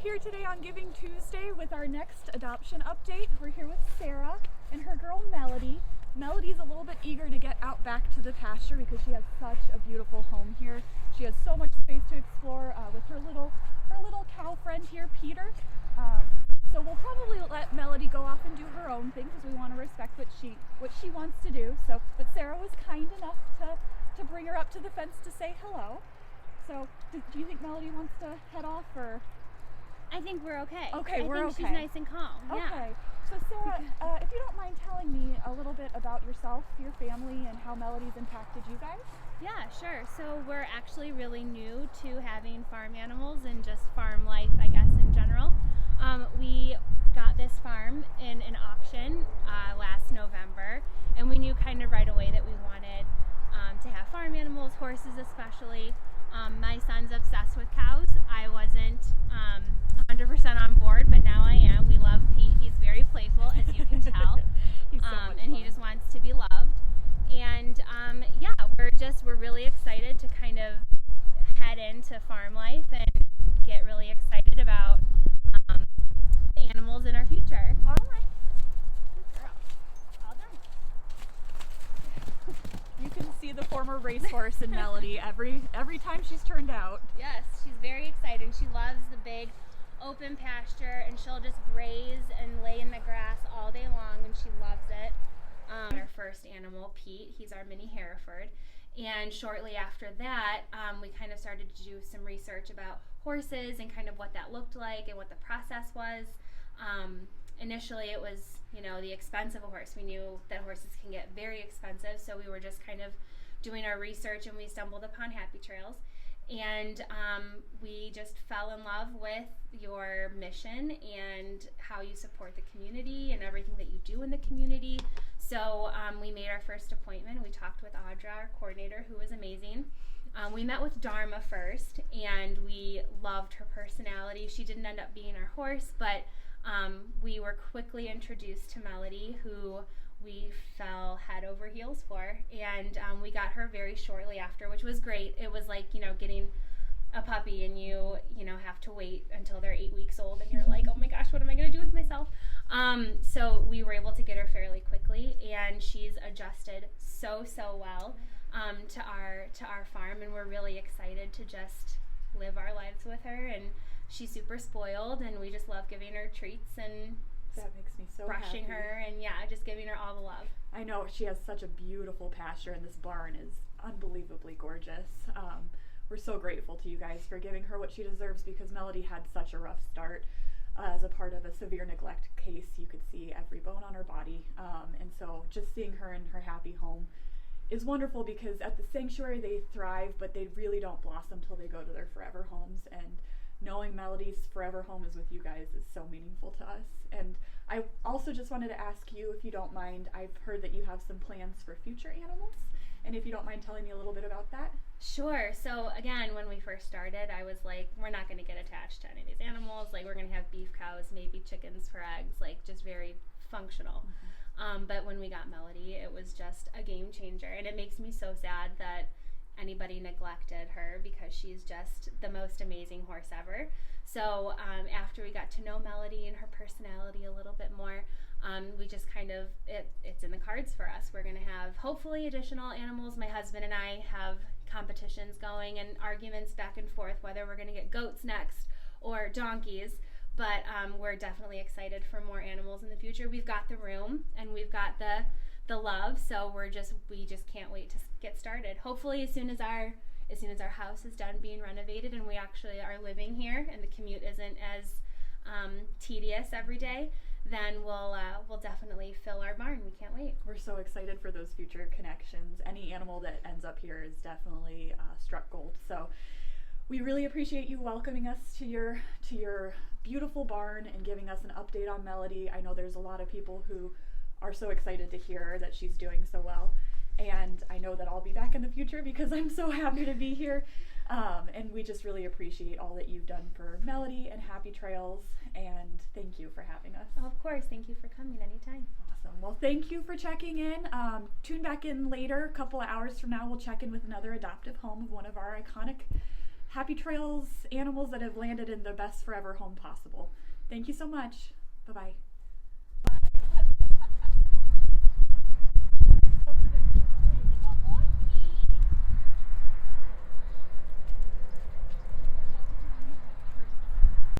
here today on Giving Tuesday with our next adoption update. We're here with Sarah and her girl Melody. Melody's a little bit eager to get out back to the pasture because she has such a beautiful home here. She has so much space to explore with her little cow friend here, Peter. So we'll probably let Melody go off and do her own thing because we want to respect what she wants to do. But Sarah was kind enough to bring her up to the fence to say hello. So do you think Melody wants to head off, or? I think we're okay. Okay, we're okay. She's nice and calm. Okay. So Sarah, if you don't mind telling me a little bit about yourself, your family, and how Melody's impacted you guys. Yeah, sure. So we're actually really new to having farm animals and just farm life, I guess, in general. We got this farm in an auction last November, and we knew kind of right away that we wanted to have farm animals, horses especially. My son's obsessed with cows. I wasn't 100% on board, but now I am. We love Pete. He's very playful, as you can tell. He's so much and fun. he just wants to be loved. And yeah, we're really excited to kind of head into farm life and get really excited about animals in our future. All right. Good girl. All done. You can see the former racehorse in Melody every time she's turned out. Yes, she's very excited. She loves the big open pasture, and she'll just graze and lay in the grass all day long, and she loves it. Our first animal, Pete, he's our mini Hereford. And shortly after that, we kind of started to do some research about horses and kind of what that looked like and what the process was. Initially, it was, the expense of a horse. We knew that horses can get very expensive, so we were just kind of doing our research, and we stumbled upon Happy Trails. And we just fell in love with your mission and how you support the community and everything that you do in the community. So we made our first appointment. We talked with Audra, our coordinator, who was amazing. We met with Dharma first, and we loved her personality. She didn't end up being our horse, but we were quickly introduced to Melody, who we fell head over heels for, and we got her very shortly after, which was great. It was like, getting a puppy, and you have to wait until they're 8 weeks old, and you're like, oh my gosh, what am I going to do with myself? So we were able to get her fairly quickly, and she's adjusted so well to our farm, and we're really excited to just live our lives with her. And she's super spoiled, and we just love giving her treats and That makes me so brushing happy. her, and just giving her all the love. I know, she has such a beautiful pasture, and this barn is unbelievably gorgeous. We're so grateful to you guys for giving her what she deserves, because Melody had such a rough start. As a part of a severe neglect case, you could see every bone on her body. And so just seeing her in her happy home is wonderful, because at the sanctuary they thrive, but they really don't blossom till they go to their forever homes. And knowing Melody's forever home is with you guys is so meaningful to us. And I also just wanted to ask you, if you don't mind, I've heard that you have some plans for future animals, and if you don't mind telling me a little bit about that. Sure. So again, when we first started, I was like, we're not going to get attached to any of these animals. Like, we're going to have beef cows, maybe chickens for eggs, like just very functional. But when we got Melody, it was just a game changer, and it makes me so sad that anybody neglected her, because she's just the most amazing horse ever. So after we got to know Melody and her personality a little bit more, we just kind of, it's in the cards for us. We're going to have hopefully additional animals. My husband and I have competitions going and arguments back and forth whether we're going to get goats next or donkeys. But we're definitely excited for more animals in the future. We've got the room, and we've got the love, so we just can't wait to get started. Hopefully as soon as our house is done being renovated and we actually are living here and the commute isn't as tedious every day, then we'll definitely fill our barn. We can't wait. We're so excited for those future connections. Any animal that ends up here is definitely struck gold. So we really appreciate you welcoming us to your beautiful barn and giving us an update on Melody. I know there's a lot of people who are so excited to hear that she's doing so well, and I know that I'll be back in the future because I'm so happy to be here. And we just really appreciate all that you've done for Melody and Happy Trails, and thank you for having us. Of course, thank you for coming anytime. Awesome. Well, thank you for checking in. Tune back in later, a couple of hours from now. We'll check in with another adoptive home of one of our iconic happy trails animals that have landed in the best forever home possible. Thank you so much. Bye-bye.